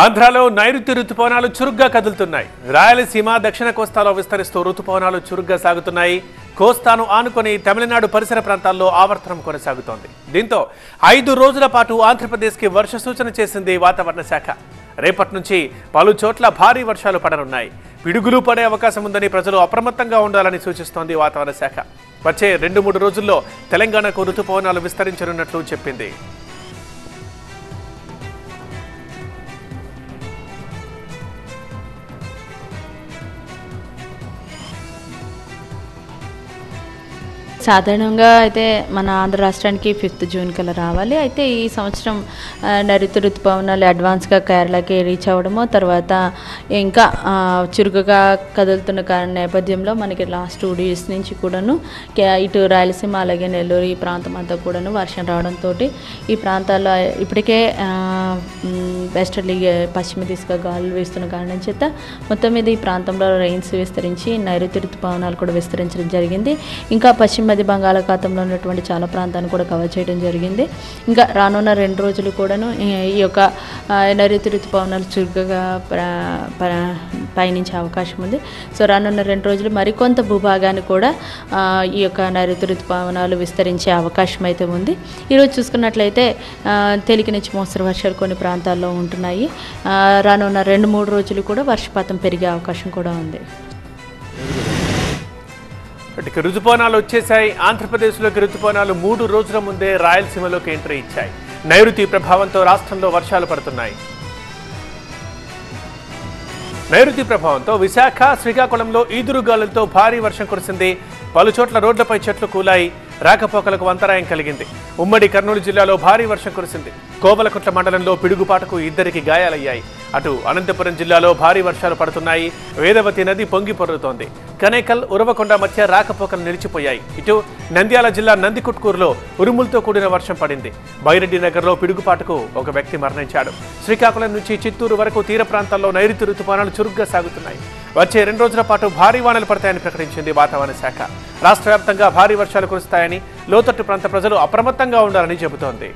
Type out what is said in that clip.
ఆంధ్రాలో నైరుతి రుతుపవనాలు చురుగ్గా కదులుతున్నాయి. రాయలసీమ దక్షిణ కోస్తాలో విస్తరిస్తూ రుతుపవనాలు చురుగ్గా సాగుతున్నాయి. కోస్తాను ఆనుకొని తమిళనాడు పరిసర ప్రాంతాల్లో ఆవర్తనం కొనసాగుతోంది. దీంతో 5 రోజుల పాటు ఆంధ్రప్రదేశ్కి వర్ష సూచన చేసింది వాతావరణ శాఖ. రేపటి నుంచి పలు చోట్ల భారీ వర్షాలు పడనున్నాయి. పిడుగులు పడే అవకాశం ఉందని ప్రజలు అప్రమత్తంగా ఉండాలని సూచిస్తోంది వాతావరణ శాఖ. వచ్చే 2-3 రోజుల్లో తెలంగాణకు రుతుపవనాలు విస్తరించనున్నట్లు చెప్పింది. సాధారణంగా అయితే మన ఆంధ్ర రాష్ట్రానికి 5th జూన్ కల్లా రావాలి. అయితే ఈ సంవత్సరం నైరుతి రుతుపవనాలు అడ్వాన్స్గా కేరళకి రీచ్ అవ్వడము, తర్వాత ఇంకా చురుకుగా కదులుతున్న నేపథ్యంలో మనకి లాస్ట్ 2 days నుంచి కూడాను ఇటు రాయలసీమ అలాగే నెల్లూరు ఈ ప్రాంతం అంతా కూడాను వర్షం రావడంతో ఈ ప్రాంతాల్లో ఇప్పటికే వెస్టర్లీ పశ్చిమ దిశగా గాలులు వీస్తున్న కారణం చేత మొత్తం మీద ఈ ప్రాంతంలో రెయిన్స్ విస్తరించి నైరుతి రుతుపవనాలు కూడా విస్తరించడం జరిగింది. ఇంకా పశ్చిమ మధ్య బంగాళాఖాతంలో ఉన్నటువంటి చాలా ప్రాంతాన్ని కూడా కవర్ చేయడం జరిగింది. ఇంకా రానున్న 2 రోజులు కూడాను ఈ యొక్క నైరుతి రుతుపవనాలు చురుగ్గా పయనించే అవకాశం ఉంది. సో రానున్న 2 రోజులు మరికొంత భూభాగాన్ని కూడా ఈ యొక్క నైరుతి రుతుపవనాలు విస్తరించే అవకాశం అయితే ఉంది. ఈరోజు చూసుకున్నట్లయితే తేలిక నుంచి మోస్తరు వర్షాలు కొన్ని ప్రాంతాల్లో ఉంటున్నాయి. రానున్న 2-3 రోజులు కూడా వర్షపాతం పెరిగే అవకాశం కూడా ఉంది. రుతుపవనాలు వచ్చేసాయి. ఆంధ్రప్రదేశ్లోకి రుతుపవనాలు 3 రోజుల ముందే రాయలసీమలోకి ఎంట్రీ ఇచ్చాయి. నైరుతి ప్రభావంతో రాష్ట్రంలో వర్షాలు పడుతున్నాయి. నైరుతి ప్రభావంతో విశాఖ, శ్రీకాకుళంలో ఈదురుగాలులతో భారీ వర్షం కురిసింది. పలు చోట్ల రోడ్లపై చెట్లు కూలాయి. రాకపోకలకు అంతరాయం కలిగింది. ఉమ్మడి కర్నూలు జిల్లాలో భారీ వర్షం కురిసింది. కోవలకుట్ల మండలంలో పిడుగుపాటుకు 2 గాయాలయ్యాయి. అటు అనంతపురం జిల్లాలో భారీ వర్షాలు పడుతున్నాయి. వేదవతి నది పొంగి పొర్లుతోంది. కనేకల్, ఉరవకొండ మధ్య రాకపోకలు నిలిచిపోయాయి. ఇటు నంద్యాల జిల్లా నందికుట్కూరులో ఉరుములతో కూడిన వర్షం పడింది. బైరెడ్డి నగర్లో పిడుగుపాటుకు ఒక వ్యక్తి మరణించాడు. శ్రీకాకుళం నుంచి చిత్తూరు వరకు తీర ప్రాంతాల్లో నైరుతి రుతుపవనాలు చురుగ్గా సాగుతున్నాయి. వచ్చే 2 రోజుల పాటు భారీ వానలు పడతాయని ప్రకటించింది వాతావరణ శాఖ. రాష్ట్ర వ్యాప్తంగా భారీ వర్షాలు కురుస్తాయని, లోతట్టు ప్రాంత ప్రజలు అప్రమత్తంగా ఉండాలని చెబుతోంది.